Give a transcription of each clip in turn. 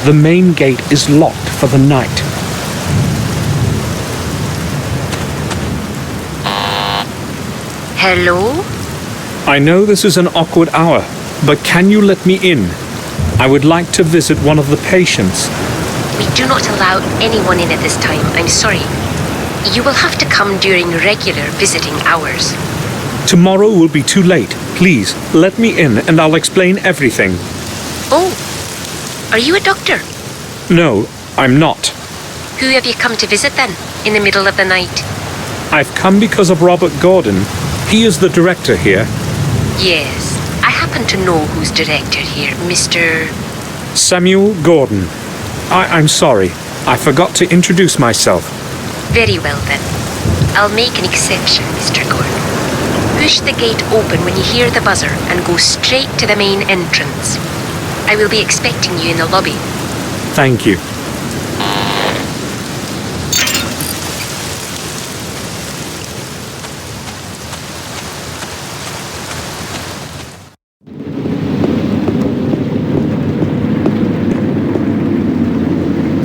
The main gate is locked for the night. Hello? I know this is an awkward hour, but can you let me in? I would like to visit one of the patients. We do not allow anyone in at this time, I'm sorry. You will have to come during regular visiting hours. Tomorrow will be too late. Please, let me in and I'll explain everything. Oh, are you a doctor? No, I'm not. Who have you come to visit then, in the middle of the night? I've come because of Robert Gordon. He is the director here. Yes, I happen to know who's director here, Mr. Samuel Gordon. I'm sorry. I forgot to introduce myself. Very well then. I'll make an exception, Mr. Gordon. Push the gate open when you hear the buzzer and go straight to the main entrance. I will be expecting you in the lobby. Thank you.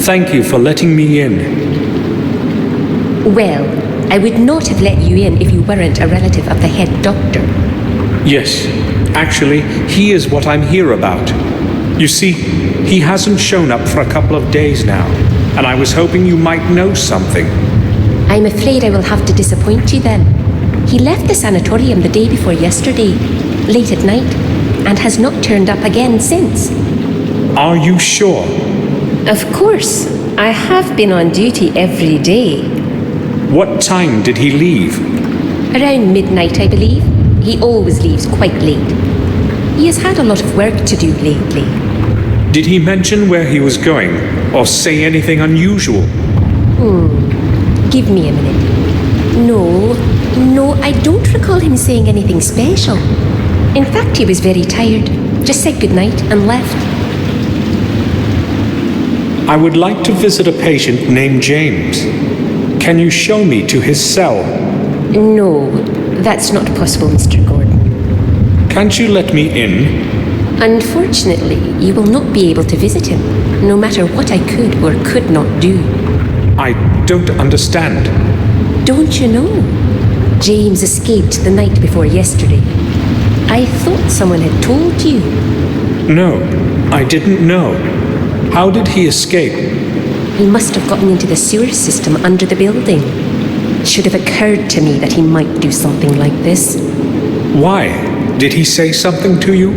Thank you for letting me in. Well, I would not have let you in if you weren't a relative of the head doctor. Yes, actually, he is what I'm here about. You see, he hasn't shown up for a couple of days now, and I was hoping you might know something. I'm afraid I will have to disappoint you then. He left the sanatorium the day before yesterday, late at night, and has not turned up again since. Are you sure? Of course. I have been on duty every day. What time did he leave? Around midnight, I believe. He always leaves quite late. He has had a lot of work to do lately. Did he mention where he was going, or say anything unusual? Give me a minute. No, I don't recall him saying anything special. In fact, he was very tired. Just said goodnight and left. I would like to visit a patient named James. Can you show me to his cell? No, that's not possible, Mr. Gordon. Can't you let me in? Unfortunately, you will not be able to visit him, no matter what I could or could not do. I don't understand. Don't you know? James escaped the night before yesterday. I thought someone had told you. No, I didn't know. How did he escape? He must have gotten into the sewer system under the building. It should have occurred to me that he might do something like this. Why? Did he say something to you?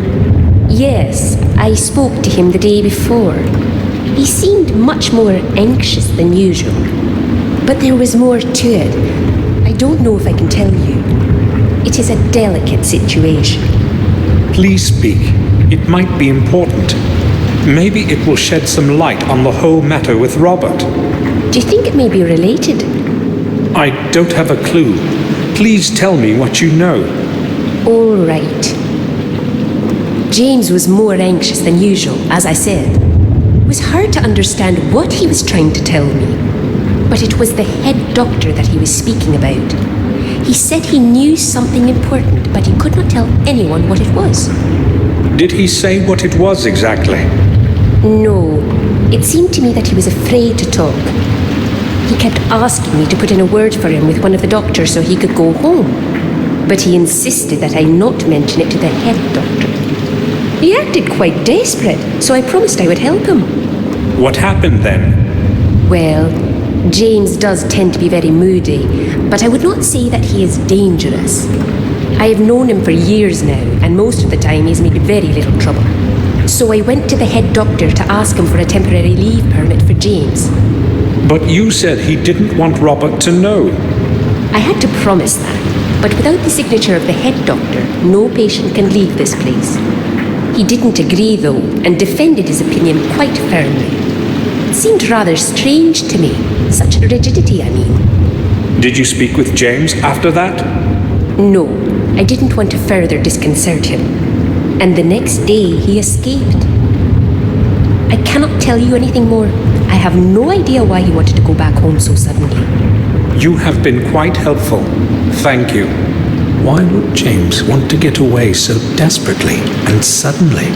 Yes, I spoke to him the day before. He seemed much more anxious than usual. But there was more to it. I don't know if I can tell you. It is a delicate situation. Please speak. It might be important. Maybe it will shed some light on the whole matter with Robert. Do you think it may be related? I don't have a clue. Please tell me what you know. All right. James was more anxious than usual, as I said. It was hard to understand what he was trying to tell me. But it was the head doctor that he was speaking about. He said he knew something important, but he could not tell anyone what it was. Did he say what it was exactly? No. It seemed to me that he was afraid to talk. He kept asking me to put in a word for him with one of the doctors so he could go home. But he insisted that I not mention it to the head doctor. He acted quite desperate, so I promised I would help him. What happened then? Well, James does tend to be very moody, but I would not say that he is dangerous. I have known him for years now, and most of the time he's made very little trouble. So I went to the head doctor to ask him for a temporary leave permit for James. But you said he didn't want Robert to know. I had to promise that, but without the signature of the head doctor, no patient can leave this place. He didn't agree, though, and defended his opinion quite firmly. It seemed rather strange to me, such rigidity, I mean. Did you speak with James after that? No, I didn't want to further disconcert him. And the next day, he escaped. I cannot tell you anything more. I have no idea why he wanted to go back home so suddenly. You have been quite helpful. Thank you. Why would James want to get away so desperately and suddenly?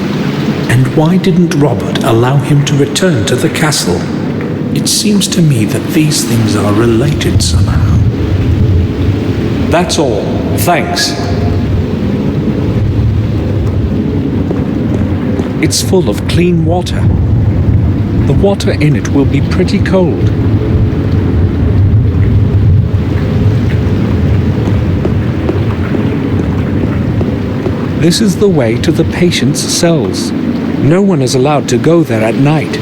And why didn't Robert allow him to return to the castle? It seems to me that these things are related somehow. That's all. Thanks. It's full of clean water. The water in it will be pretty cold. This is the way to the patient's cells. No one is allowed to go there at night.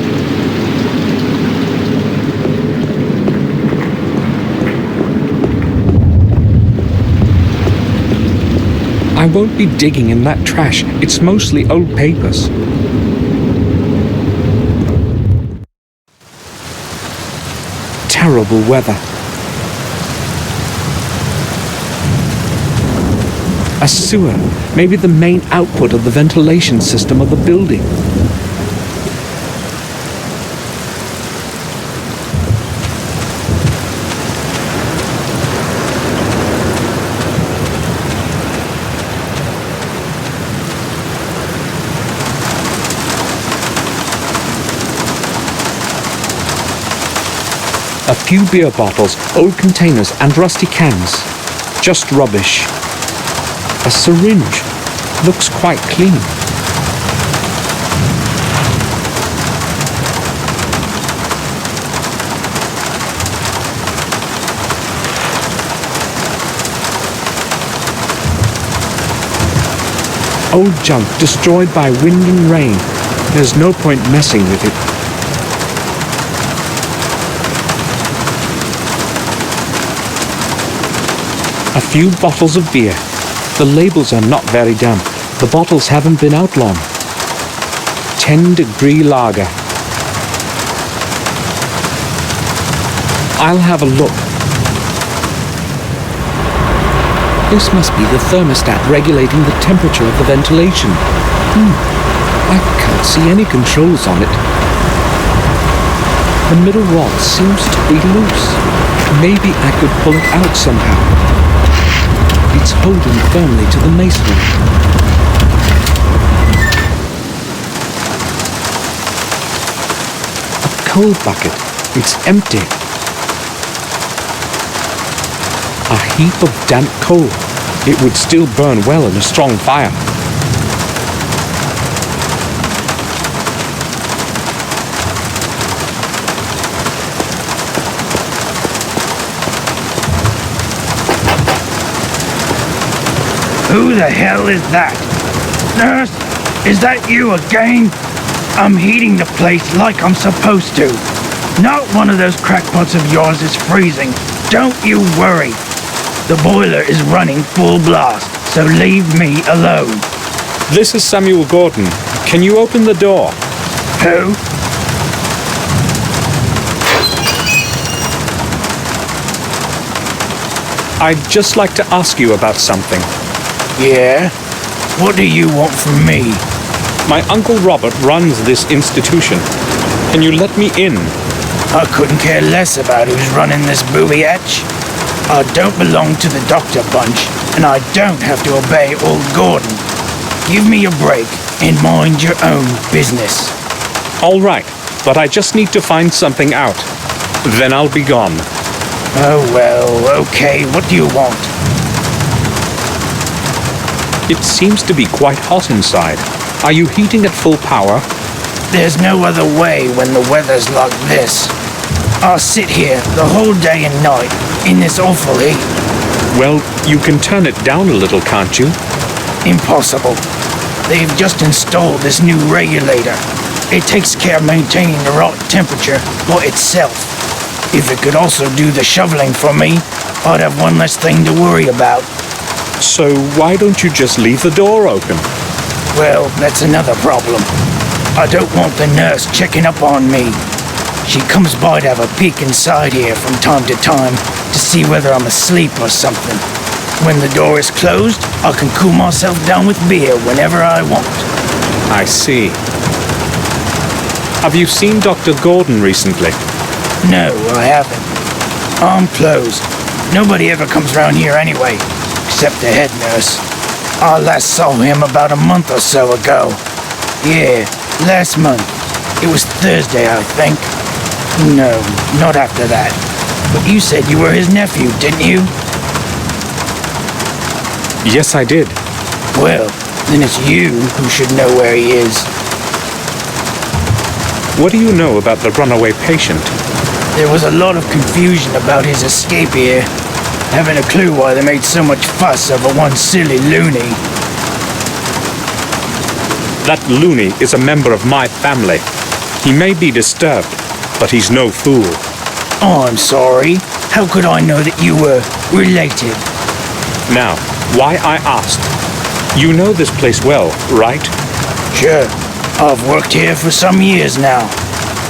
I won't be digging in that trash. It's mostly old papers. Terrible weather. A sewer, maybe the main output of the ventilation system of the building. A few beer bottles, old containers, and rusty cans. Just rubbish. A syringe. Looks quite clean. Old junk destroyed by wind and rain. There's no point messing with it. A few bottles of beer. The labels are not very damp. The bottles haven't been out long. 10-degree lager. I'll have a look. This must be the thermostat regulating the temperature of the ventilation. I can't see any controls on it. The middle rod seems to be loose. Maybe I could pull it out somehow. It's holding firmly to the masonry. A coal bucket. It's empty. A heap of damp coal. It would still burn well in a strong fire. Who the hell is that? Nurse, is that you again? I'm heating the place like I'm supposed to. Not one of those crackpots of yours is freezing. Don't you worry. The boiler is running full blast, so leave me alone. This is Samuel Gordon. Can you open the door? Who? I'd just like to ask you about something. Yeah? What do you want from me? My Uncle Robert runs this institution. Can you let me in? I couldn't care less about who's running this booby-hatch. I don't belong to the doctor bunch, and I don't have to obey old Gordon. Give me a break and mind your own business. All right, but I just need to find something out. Then I'll be gone. Oh well, okay, what do you want? It seems to be quite hot inside. Are you heating at full power? There's no other way when the weather's like this. I'll sit here the whole day and night in this awful heat. Well, you can turn it down a little, can't you? Impossible. They've just installed this new regulator. It takes care of maintaining the right temperature by itself. If it could also do the shoveling for me, I'd have one less thing to worry about. So why don't you just leave the door open? Well, that's another problem. I don't want the nurse checking up on me. She comes by to have a peek inside here from time to time to see whether I'm asleep or something. When the door is closed, I can cool myself down with beer whenever I want. I see. Have you seen Dr. Gordon recently? No, I haven't. I'm closed. Nobody ever comes around here anyway, except the head nurse. I last saw him about a month or so ago. Yeah, Last month. It was Thursday, I think. No, not after that. But you said you were his nephew, didn't you? Yes, I did. Well, then it's you who should know where he is. What do you know about the runaway patient? There was a lot of confusion about his escape here. Haven't a clue why they made so much fuss over one silly loony. That loony is a member of my family. He may be disturbed, but he's no fool. Oh, I'm sorry. How could I know that you were related? Now, why I asked. You know this place well, right? Sure. I've worked here for some years now.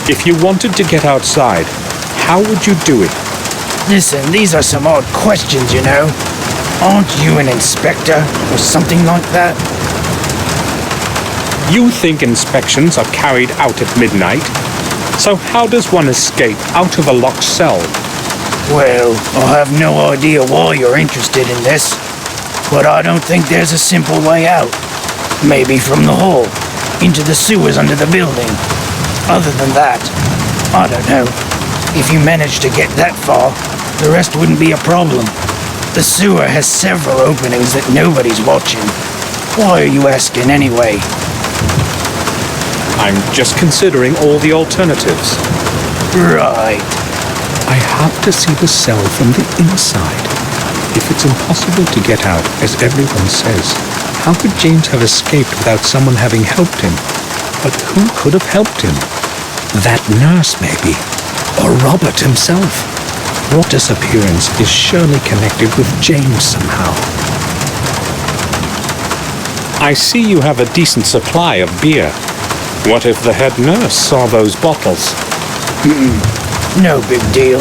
If you wanted to get outside, how would you do it? Listen, these are some odd questions, you know. Aren't you an inspector or something like that? You think inspections are carried out at midnight? So how does one escape out of a locked cell? Well, I have no idea why you're interested in this, but I don't think there's a simple way out. Maybe from the hall, into the sewers under the building. Other than that, I don't know. If you manage to get that far, the rest wouldn't be a problem. The sewer has several openings that nobody's watching. Why are you asking anyway? I'm just considering all the alternatives. Right. I have to see the cell from the inside. If it's impossible to get out, as everyone says, how could James have escaped without someone having helped him? But who could have helped him? That nurse, maybe. Or Robert himself. Your disappearance is surely connected with James somehow. I see you have a decent supply of beer. What if the head nurse saw those bottles? No big deal.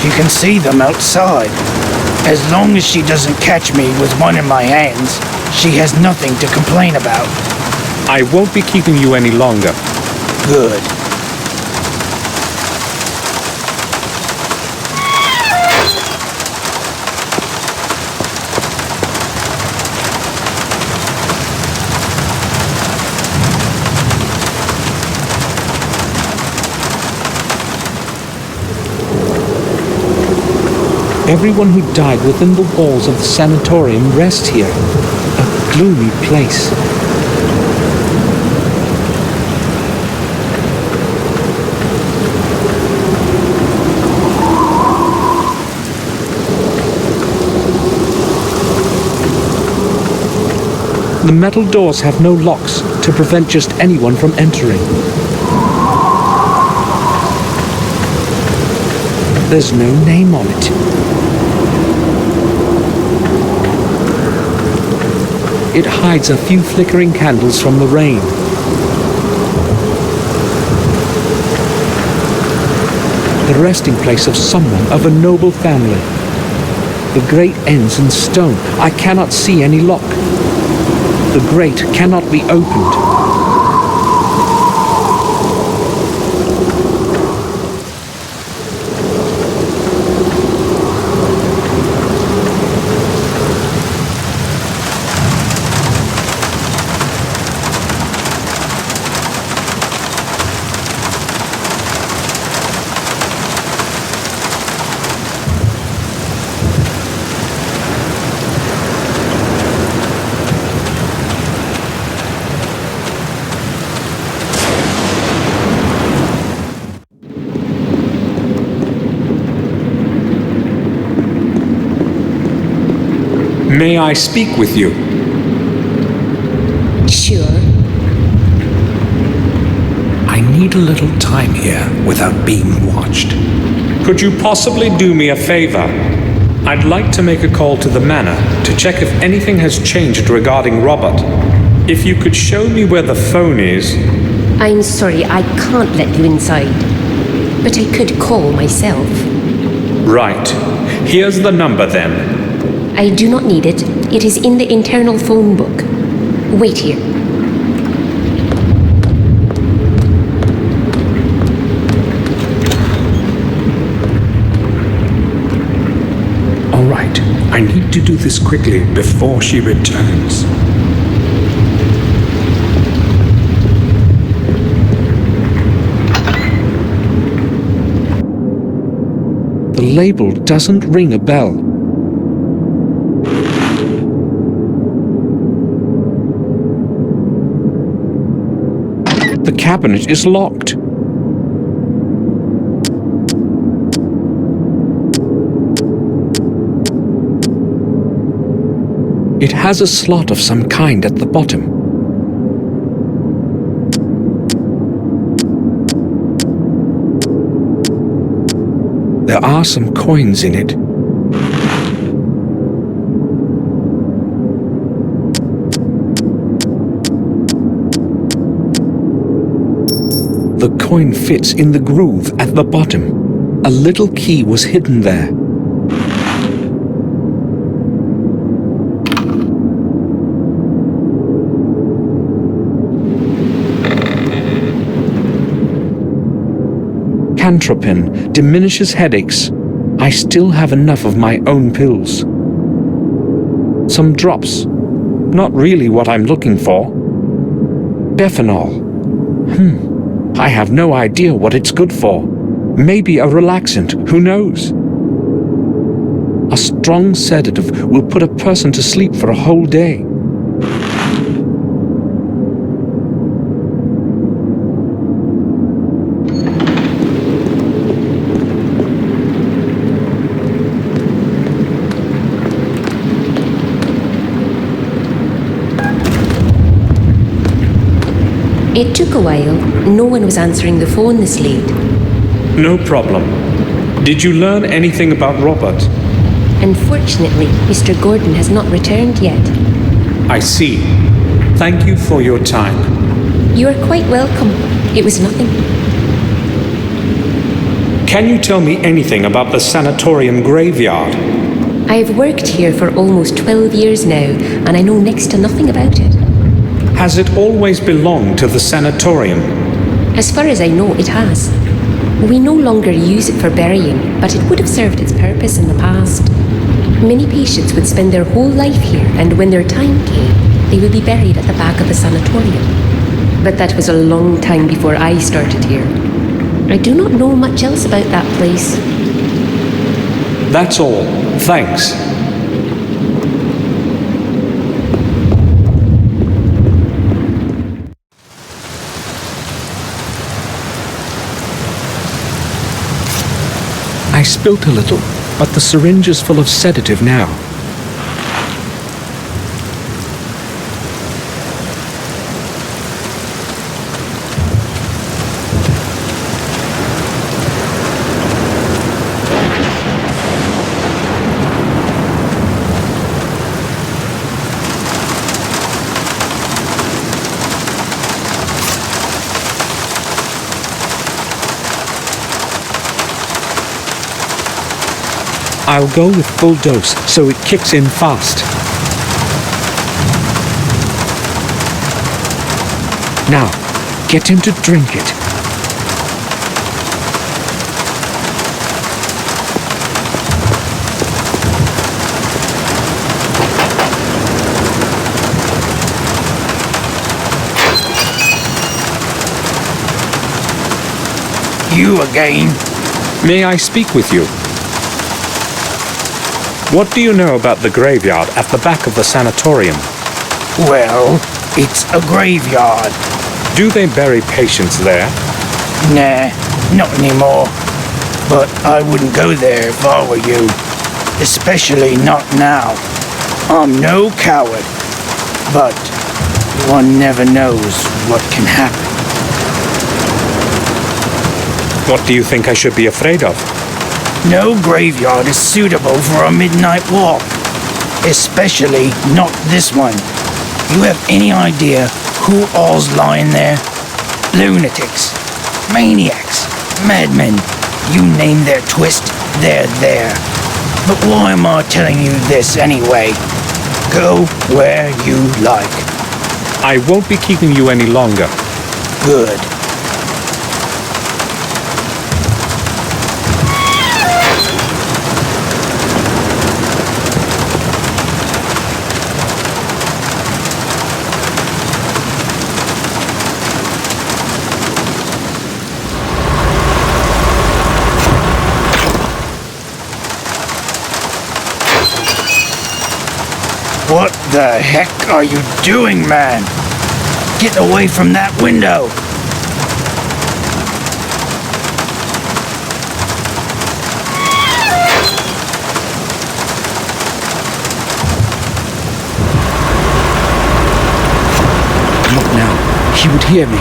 You can see them outside. As long as she doesn't catch me with one in my hands, she has nothing to complain about. I won't be keeping you any longer. Good. Everyone who died within the walls of the sanatorium rests here. A gloomy place. The metal doors have no locks to prevent just anyone from entering. There's no name on it. It hides a few flickering candles from the rain. The resting place of someone of a noble family. The grate ends in stone. I cannot see any lock. The grate cannot be opened. May I speak with you? Sure. I need a little time here without being watched. Could you possibly do me a favor? I'd like to make a call to the manor to check if anything has changed regarding Robert. If you could show me where the phone is. I'm sorry, I can't let you inside. But I could call myself. Right. Here's the number then. I do not need it. It is in the internal phone book. Wait here. All right. I need to do this quickly before she returns. The label doesn't ring a bell. The cabinet is locked. It has a slot of some kind at the bottom. There are some coins in it. The coin fits in the groove at the bottom. A little key was hidden there. Cantropin diminishes headaches. I still have enough of my own pills. Some drops. Not really what I'm looking for. Bephenol. I have no idea what it's good for. Maybe a relaxant, who knows? A strong sedative will put a person to sleep for a whole day. It took a while. No one was answering the phone this late. No problem. Did you learn anything about Robert? Unfortunately, Mr. Gordon has not returned yet. I see. Thank you for your time. You are quite welcome. It was nothing. Can you tell me anything about the sanatorium graveyard? I have worked here for almost 12 years now, and I know next to nothing about it. Has it always belonged to the sanatorium? As far as I know, it has. We no longer use it for burying, but it would have served its purpose in the past. Many patients would spend their whole life here, and when their time came, they would be buried at the back of the sanatorium. But that was a long time before I started here. I do not know much else about that place. That's all. Thanks. I spilt a little, but the syringe is full of sedative now. I'll go with full dose so it kicks in fast. Now, get him to drink it. You again? May I speak with you? What do you know about the graveyard at the back of the sanatorium? Well, it's a graveyard. Do they bury patients there? Nah, not anymore. But I wouldn't go there if I were you. Especially not now. I'm no coward. But one never knows what can happen. What do you think I should be afraid of? No graveyard is suitable for a midnight walk. Especially not this one. You have any idea who all's lying there? Lunatics, maniacs, madmen. You name their twist, they're there. But why am I telling you this anyway? Go where you like. I won't be keeping you any longer. Good. What the heck are you doing, man? Get away from that window! Not now. He would hear me.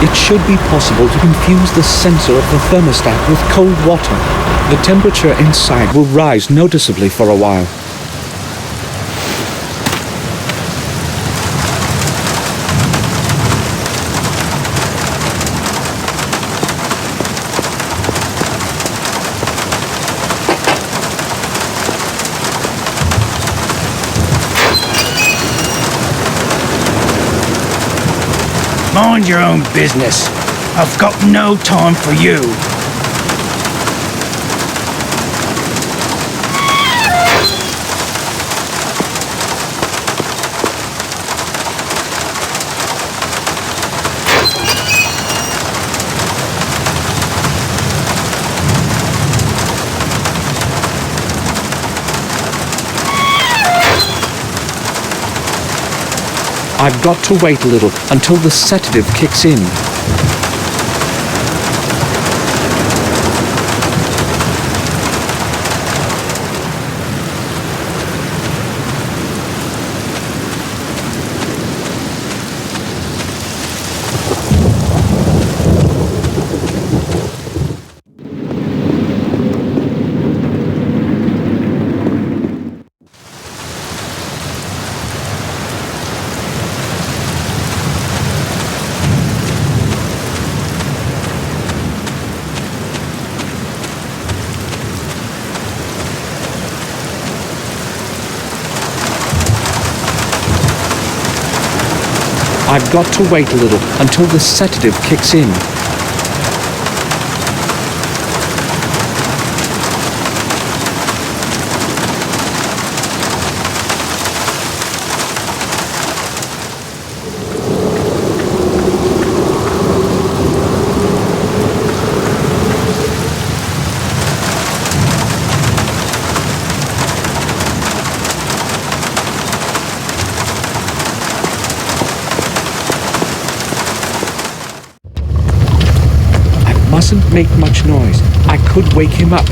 It should be possible to confuse the sensor of the thermostat with cold water. The temperature inside will rise noticeably for a while. Mind your own business. I've got no time for you. I've got to wait a little until the sedative kicks in. I've got to wait a little until the sedative kicks in. Mustn't make much noise. I could wake him up.